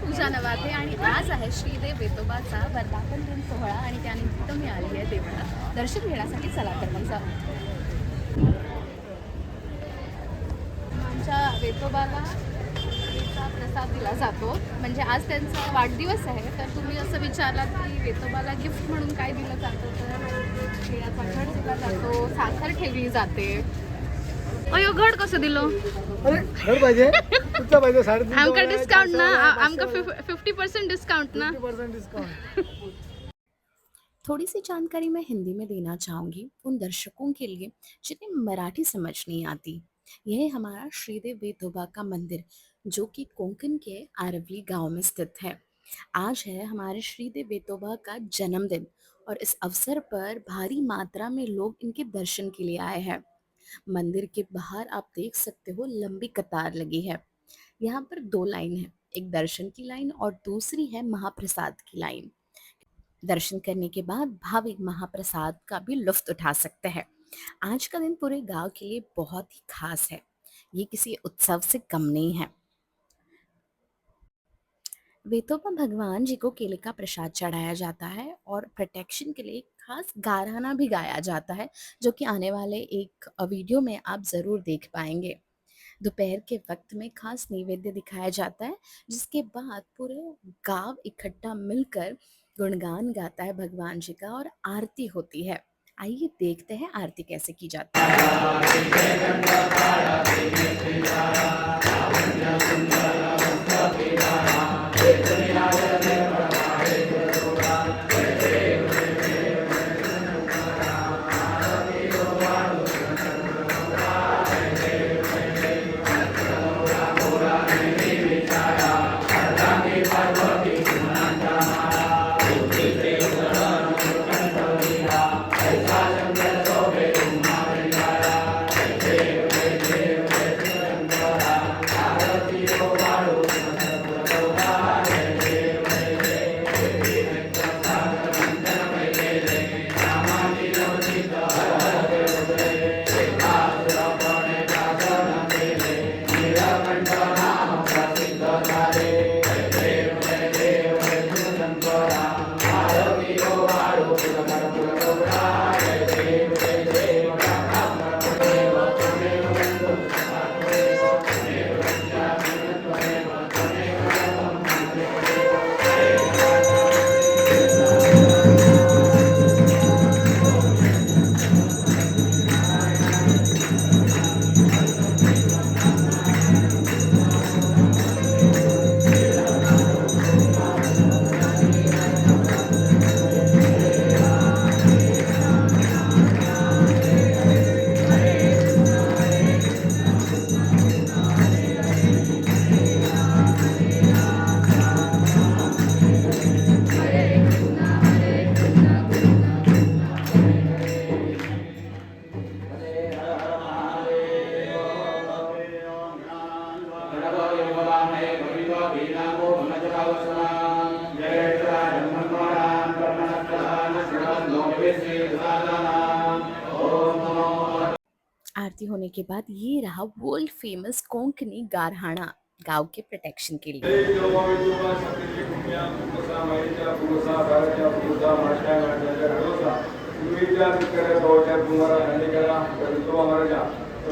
पूजा नवाथे आणि आज आहे श्रीदेव वेतोबाचा वर्धापन दिन सोहळा आणि त्यानिमित्त मी आली आहे देवळात दर्शन घेण्यासाठी. चला तर मग जाऊ. आमच्या वेतोबाला चा प्रसाद दिला जातो. म्हणजे आज त्यांचा वाढदिवस आहे, तर तुम्ही असं विचारलात की वेतोबाला गिफ्ट म्हणून काय दिलं जातं, तर तिळाचा घड दिला जातो, साखर ठेवली जाते. अयो घड कसं दिलं? अरे घर पाहिजे कुठचा पाहिजे? 350 आमका डिस्काउंट ना, आमका 50% डिस्काउंट ना. 50% डिस्काउंट. थोड़ी सी जानकारी मैं हिंदी में देना चाहूँगी उन दर्शकों के लिए जिन्हें मराठी समझ नहीं आती। यह हमारा श्रीदेव वेतोबा का मंदिर जो कि कोंकण के आरवली गांव में स्थित है। आज है हमारे श्रीदेव वेतोबा का जन्मदिन और इस अवसर पर भारी मात्रा में लोग इनके दर्शन के लिए आए हैं। मंदिर के बाहर आप देख सकते हो लंबी कतार लगी है। यहाँ पर दो लाइन है, एक दर्शन की लाइन और दूसरी है महाप्रसाद की लाइन। दर्शन करने के बाद भाविक महाप्रसाद का भी लुफ्त उठा सकते हैं। आज का दिन पूरे गांव के लिए बहुत ही खास है, ये किसी उत्सव से कम नहीं है। वेतोबा भगवान जी को केले का प्रसाद चढ़ाया जाता है और प्रोटेक्शन के लिए खास गाराना भी गाया जाता है, जो कि आने वाले एक वीडियो में आप ज़रूर देख पाएंगे। दोपहर के वक्त में खास नैवेद्य दिखाया जाता है, जिसके बाद पूरे गांव इकट्ठा मिलकर गुणगान गाता है भगवान जी का और आरती होती है। आइए देखते हैं आरती कैसे की जाती है। आरती होने के बाद ये रहा वर्ल्ड फेमस कोंकणी गारहाना गांव के प्रोटेक्शन के लिए।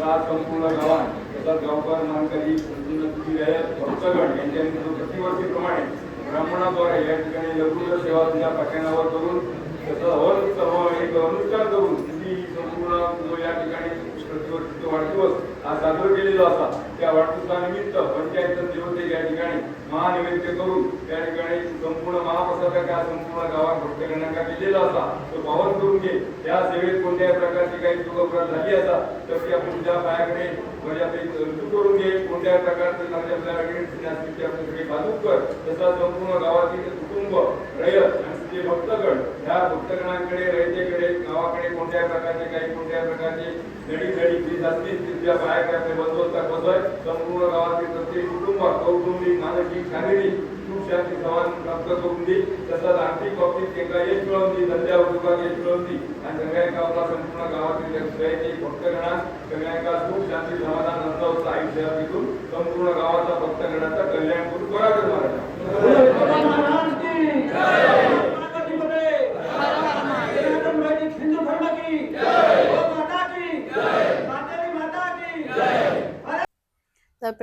आज संपूर्ण गावात तसंच गावकर मानकरी भक्तगण यांच्या प्रतिवर्षीप्रमाणे ब्राह्मणाद्वारे या ठिकाणी लघु सेवा तुझ्या पाठ्यानावर करून त्याचं सर्व एक अनुष्ठान करून ती संपूर्ण या ठिकाणी प्रतिवर्षीचा वाढदिवस आज साजरा केलेला असा त्या वाढदिवसानिमित्त पंचायत देवते या ठिकाणी महानैवेद्य करून त्या ठिकाणी संपूर्ण महाप्रसादाचा संपूर्ण गावात भक्तगणांना केलेला असा तो पावन करून घे. या सेवेत कोणत्याही प्रकारची काही चुकअपराध झाली असा तर ती आपण तुझ्या पायाकडे म्हणजे रजू करून घे. कोणत्याही प्रकारचं माझ्या आपल्याला असतील आपण सगळे बाजूक कर. तसा संपूर्ण गावातील कुटुंब रयत आणि जे भक्तगण ह्या भक्तगणांकडे रयतेकडे गावाकडे कोणत्याही प्रकारचे काही कोणत्याही प्रकारचे जडी फीज असतील तुझ्या पायाकडे आपले बंदोबस्त बसवाय. संपूर्ण गावातील प्रत्येक कुटुंबात कौटुंबिक मानसिक शारीरिक सुख शांती समान प्राप्त करून दे. तसंच आर्थिक बाबतीत त्यांना यश मिळवून दे, धंद्या उद्योगात यश मिळवून दे आणि सगळ्या गावाला संपूर्ण गावातील भक्तगणांना सगळ्यांना सुख शांती समाधान नंतर आयुष्यातून संपूर्ण गावाचा भक्तगणाचा कल्याण करून करावे महाराज.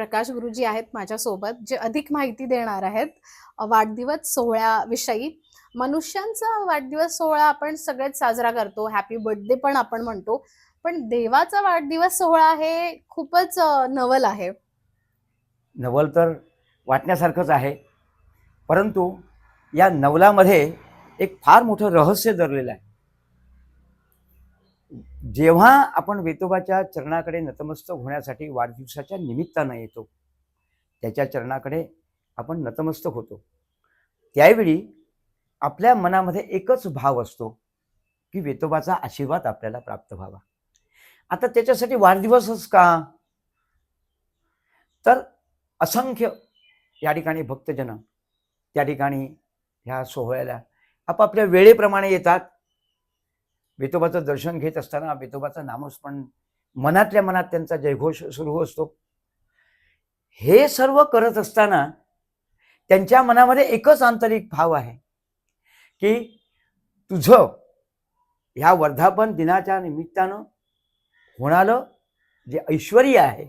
प्रकाश गुरुजी आहेत माझ्यासोबत, जे अधिक माहिती देणार आहेत वाढदिवस सोहळ्याविषयी. मनुष्यांचा वाढदिवस सोहळा आपण सगळेच साजरा करतो, हॅपी बर्थडे पण आपण म्हणतो, पण देवाचा वाढदिवस सोहळा हे खूपच नवल आहे. नवल तर वाटण्यासारखंच आहे, परंतु या नवलामध्ये एक फार मोठं रहस्य दडलेलं आहे. जेव्हा आपण वेतोबाच्या चरणाकडे नतमस्तक होण्यासाठी वाढदिवसाच्या निमित्तानं येतो, त्याच्या चरणाकडे आपण नतमस्तक होतो, त्यावेळी आपल्या मनामध्ये एकच भाव असतो की वेतोबाचा आशीर्वाद आपल्याला प्राप्त व्हावा. आता त्याच्यासाठी वाढदिवसच का? तर असंख्य या ठिकाणी भक्तजन त्या ठिकाणी ह्या सोहळ्याला आपापल्या वेळेप्रमाणे येतात. वेतोबाचं दर्शन घेत असताना वेतोबाचं नामस्मरण मनातल्या मनात त्यांचा जयघोष सुरू असतो. हे सर्व करत असताना त्यांच्या मनामध्ये एकच आंतरिक भाव आहे की तुझं ह्या वर्धापन दिनाच्या निमित्तानं होणारं जे ऐश्वर आहे,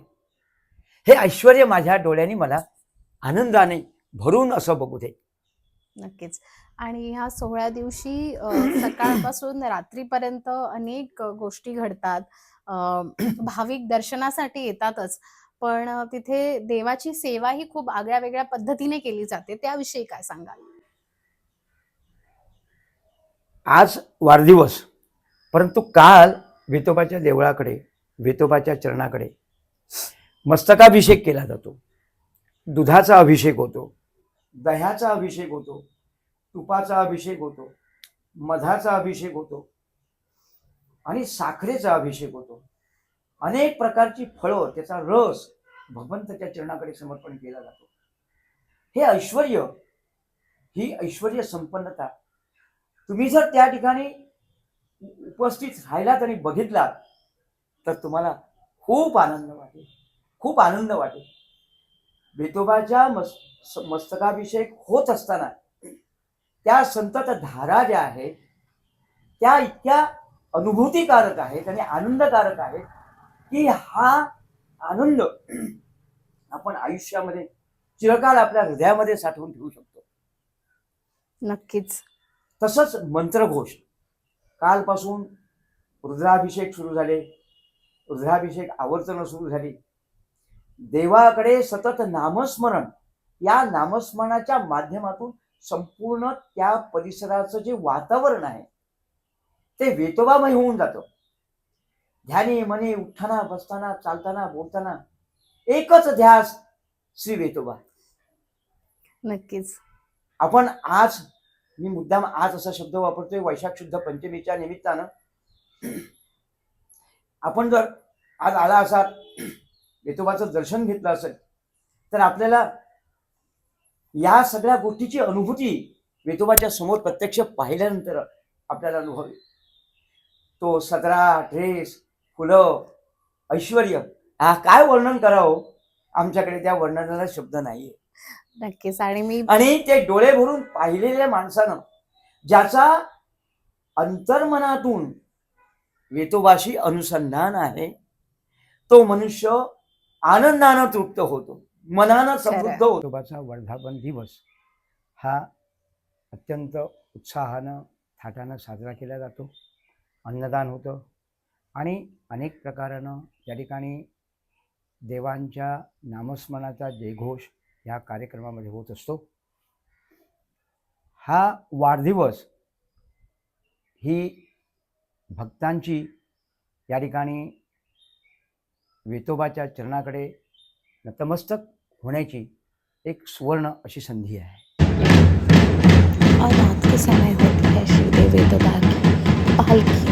हे ऐश्वर माझ्या डोळ्यांनी मला आनंदाने भरून असं बघू दे. नक्कीच. आणि ह्या सोहळ्या दिवशी सकाळपासून रात्रीपर्यंत अनेक गोष्टी घडतात. भाविक दर्शनासाठी येतातच, पण तिथे देवाची सेवा ही खूप आगळ्या वेगळ्या पद्धतीने केली जाते. त्याविषयी काय सांगाल? आज वाढदिवस, परंतु काल वेतोबाच्या देवळाकडे, वेतोबाच्या चरणाकडे मस्तकाभिषेक केला जातो. दुधाचा अभिषेक होतो, दह्याचा अभिषेक होतो, तुपाचा अभिषेक होतो, मधाचा अभिषेक होतो आणि साखरेचा अभिषेक होतो. अनेक प्रकारची फळं, त्याचा रस भगवंताच्या चरणाकडे समर्पण केला जातो. हे ऐश्वर्य, ही ऐश्वर्य संपन्नता तुम्ही जर त्या ठिकाणी उपस्थित राहिलात आणि बघितलात तर तुम्हाला खूप आनंद वाटेल, खूप आनंद वाटेल. वेतोबाच्या मस्तकाभिषेक होत असताना त्या संतत धारा ज्या आहेत त्या इतक्या अनुभूतीकारक आहेत आणि आनंदकारक आहेत की हा आनंद आपण आयुष्यामध्ये चिरकाल आपल्या हृदयामध्ये साठवून ठेवू शकतो. नक्कीच. तसंच मंत्रघोष, कालपासून रुद्राभिषेक सुरू झाले, रुद्राभिषेक आवर्तनं सुरू झाली. देवाकडे सतत नामस्मरण, या नामस्मरणाच्या माध्यमातून संपूर्ण त्या परिसराचं जे वातावरण आहे ते वेतोबामय होऊन जातं. ध्यानी मनी उठताना, बसताना, चालताना, बोलताना एकच ध्यास श्री वेतोबा. नक्कीच. आपण आज, मी मुद्दाम आज असा शब्द वापरतोय, वैशाख शुद्ध पंचमीच्या निमित्तानं आपण जर आज आला असाल, वेतोबाचं दर्शन घेतलं असेल तर आपल्याला या सगळ्या गोष्टीची अनुभूती वेतोबाच्या समोर प्रत्यक्ष पाहिल्यानंतर आपल्याला अनुभवेल. तो सदरा, ड्रेस, फुलं, ऐश्वर्य, हा काय वर्णन करावं, आमच्याकडे त्या वर्णनाला शब्द नाहीये. नक्कीच. आणि ते डोळे भरून पाहिलेल्या माणसानं ज्याचा अंतर्मनातून वेतोबाशी अनुसंधान आहे तो मनुष्य आनंदानं तृप्त होतो, मनानं समृद्ध होतो. वेतोबाचा वर्धापन दिवस हा अत्यंत उत्साहानं, थाटानं साजरा केला जातो. अन्नदान होतं आणि अनेक प्रकारानं त्या ठिकाणी देवांच्या नामस्मरणाचा जयघोष या कार्यक्रमामध्ये होत असतो. हा वाढदिवस ही भक्तांची या ठिकाणी वेतोबाच्या चरणाकडे नतमस्तक होण्याची एक सुवर्ण अशी संधी आहे. और रात के समय होती है श्रीदेव वेतोबा की पालकी।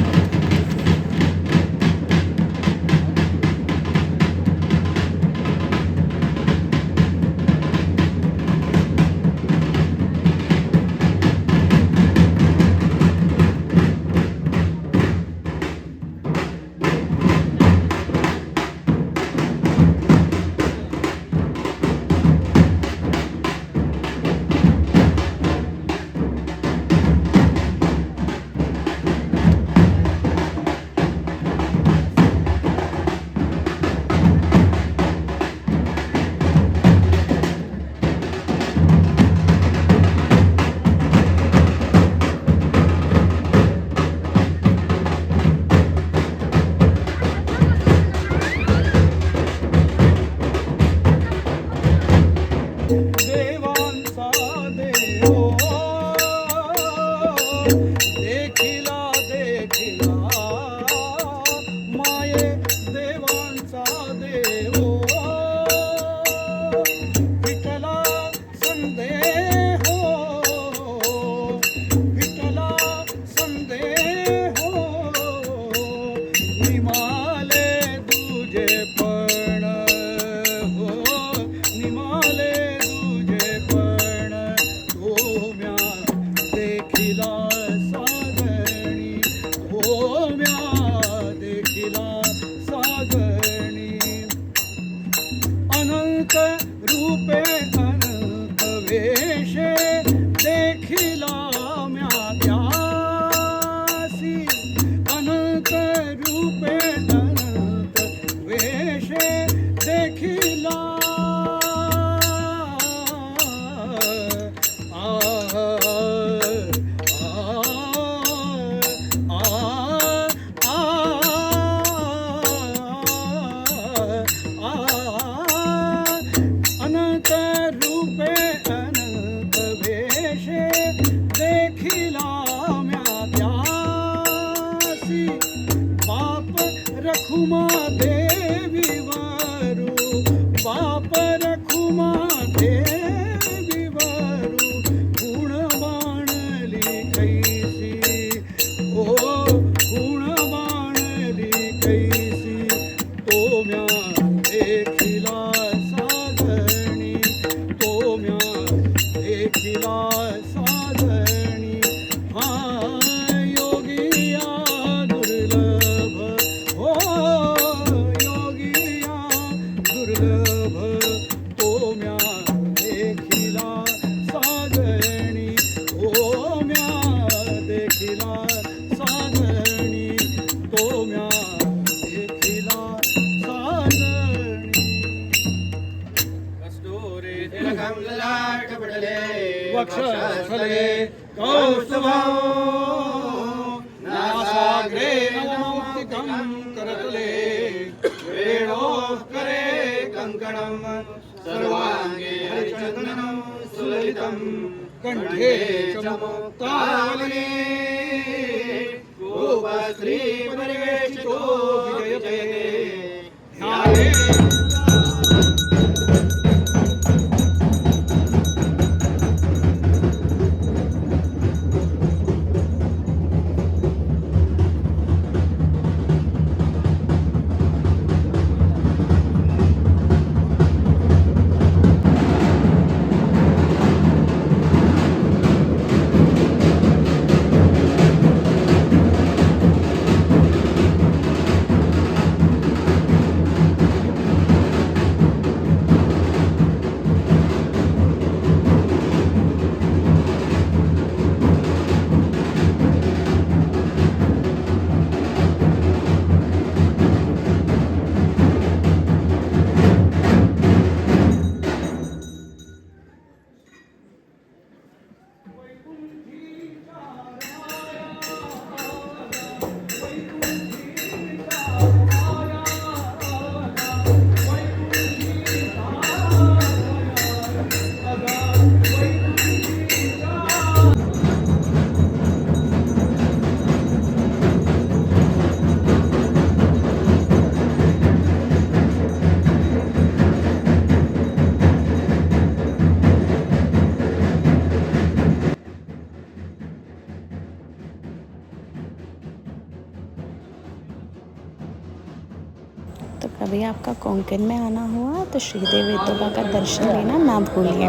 संदेहो विठ्ठला संदेहो निमाले तुझे पण हो निमाले तुझे पण म्या देखिला साजणी म्या देखिला साजणी अनंत रूपे अनंत वेशे देखिला म्या त्यासी अनंत रूपे अनंत वेशे देखिला आ अनंत रूपे अनंत वेशे देखिला म्या त्यासी बाप रखुमा देवी वरू बाप रखुमा देवी वरू गुण बाणली कैसी ओ गुण बाणली कैसी तो म्या देखिला साजणी तो म्या देखिला साजणी हा योगिया दुर्लभ हो योगिया दुर्लभ तो म्या देखिला साजणी तो म्या देखिला साजणी तो म्या देखिला साजणी कस्तुरी तिलकं ललाटपटले वक्षस्थले कौस्तुभं नासाग्रे नवमौक्तिकं करतले वेणोत्करे कङ्कणं सर्वाङ्गे हरिचन्दनं सुललितं कण्ठे च मुक्तावली गोपश्री परिवेशितो विजयते ध्याने तो कभी आपका कोंकण में आना हुआ तो श्रीदेव वेतोबा का दर्शन लेना ना भूलिए।